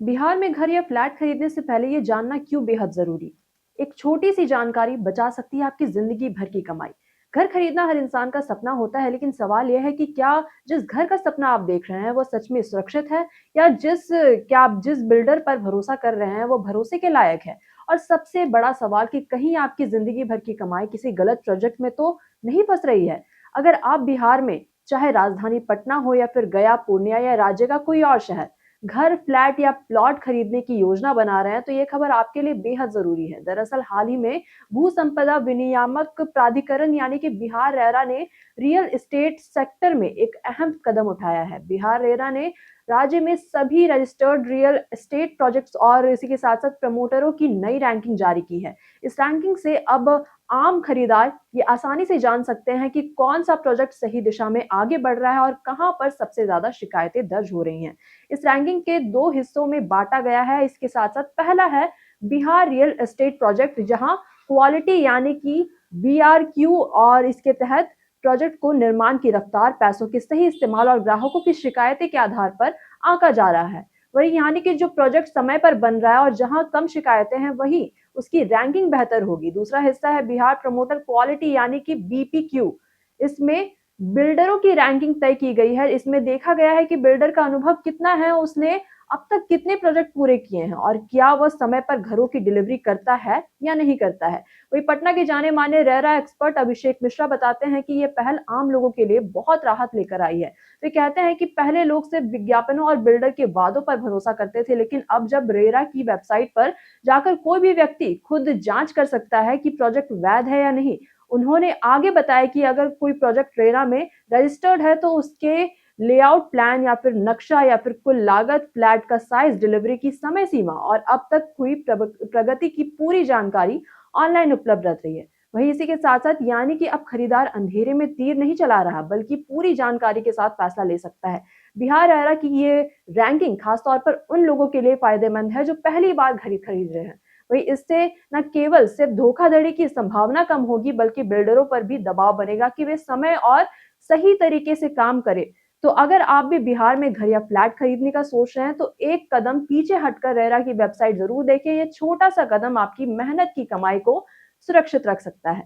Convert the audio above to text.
बिहार में घर या फ्लैट खरीदने से पहले ये जानना क्यों बेहद जरूरी। एक छोटी सी जानकारी बचा सकती है आपकी जिंदगी भर की कमाई। घर खरीदना हर इंसान का सपना होता है, लेकिन सवाल यह है कि क्या जिस घर का सपना आप देख रहे हैं वो सच में सुरक्षित है, या क्या आप जिस बिल्डर पर भरोसा कर रहे हैं वो भरोसे के लायक है। और सबसे बड़ा सवाल कि कहीं आपकी जिंदगी भर की कमाई किसी गलत प्रोजेक्ट में तो नहीं फंस रही है। अगर आप बिहार में, चाहे राजधानी पटना हो या फिर गया, पूर्णिया या राज्य का कोई और शहर, घर, फ्लैट या प्लॉट खरीदने की योजना बना रहे हैं, तो ये खबर आपके लिए बेहद जरूरी है। दरअसल हाल ही में भू संपदा विनियामक प्राधिकरण यानी कि बिहार रेरा ने रियल एस्टेट सेक्टर में एक अहम कदम उठाया है। बिहार रेरा ने राज्य में सभी रजिस्टर्ड रियल एस्टेट प्रोजेक्ट्स और इसी के साथ साथ प्रमोटरों की नई रैंकिंग जारी की है। इस रैंकिंग से अब आम खरीदार ये आसानी से जान सकते हैं कि कौन सा प्रोजेक्ट सही दिशा में आगे बढ़ रहा है और कहां पर सबसे ज्यादा शिकायतें दर्ज हो रही हैं। इस रैंकिंग के दो हिस्सों में बांटा गया है। इसके साथ साथ पहला है बिहार रियल एस्टेट प्रोजेक्ट, जहां क्वालिटी यानी कि BRQ, और इसके तहत प्रोजेक्ट को निर्माण की रफ्तार, पैसों के सही इस्तेमाल और ग्राहकों की शिकायतें के आधार पर आंका जा रहा है। वही यानी कि जो प्रोजेक्ट समय पर बन रहा है और जहां कम शिकायतें हैं, वही उसकी रैंकिंग बेहतर होगी। दूसरा हिस्सा है बिहार प्रमोटर क्वालिटी यानी कि BPQ। इसमें बिल्डरों की रैंकिंग तय की गई है। इसमें देखा गया है कि बिल्डर का अनुभव कितना है, उसने अब तक कितने प्रोजेक्ट पूरे किए हैं और क्या वह समय पर घरों की डिलीवरी करता है या नहीं करता है। वही पटना के जाने माने रेरा एक्सपर्ट अभिषेक मिश्रा बताते हैं कि ये पहल आम लोगों के लिए बहुत राहत लेकर आई है। वे कहते हैं कि पहले लोग सिर्फ विज्ञापनों और बिल्डर के वादों पर भरोसा करते थे, लेकिन अब जब रेरा की वेबसाइट पर जाकर कोई भी व्यक्ति खुद जांच कर सकता है कि प्रोजेक्ट वैध है या नहीं। उन्होंने आगे बताया कि अगर कोई प्रोजेक्ट रेरा में रजिस्टर्ड है तो उसके लेआउट प्लान या फिर नक्शा या फिर कुल लागत, फ्लैट का साइज, डिलीवरी की समय सीमा और अब तक हुई प्रगति की पूरी जानकारी ऑनलाइन उपलब्ध रह रही है। वहीं इसी के साथ साथ यानी कि अब खरीदार अंधेरे में तीर नहीं चला रहा, बल्कि पूरी जानकारी के साथ फैसला ले सकता है। बिहार रेरा की ये रैंकिंग खासतौर पर उन लोगों के लिए फायदेमंद है जो पहली बार खरीद खरीद रहे हैं। वही इससे न केवल सिर्फ धोखाधड़ी की संभावना कम होगी, बल्कि बिल्डरों पर भी दबाव बनेगा कि वे समय और सही तरीके से काम करें। तो अगर आप भी बिहार में घर या फ्लैट खरीदने का सोच रहे हैं, तो एक कदम पीछे हटकर रेरा की वेबसाइट जरूर देखें। ये छोटा सा कदम आपकी मेहनत की कमाई को सुरक्षित रख सकता है।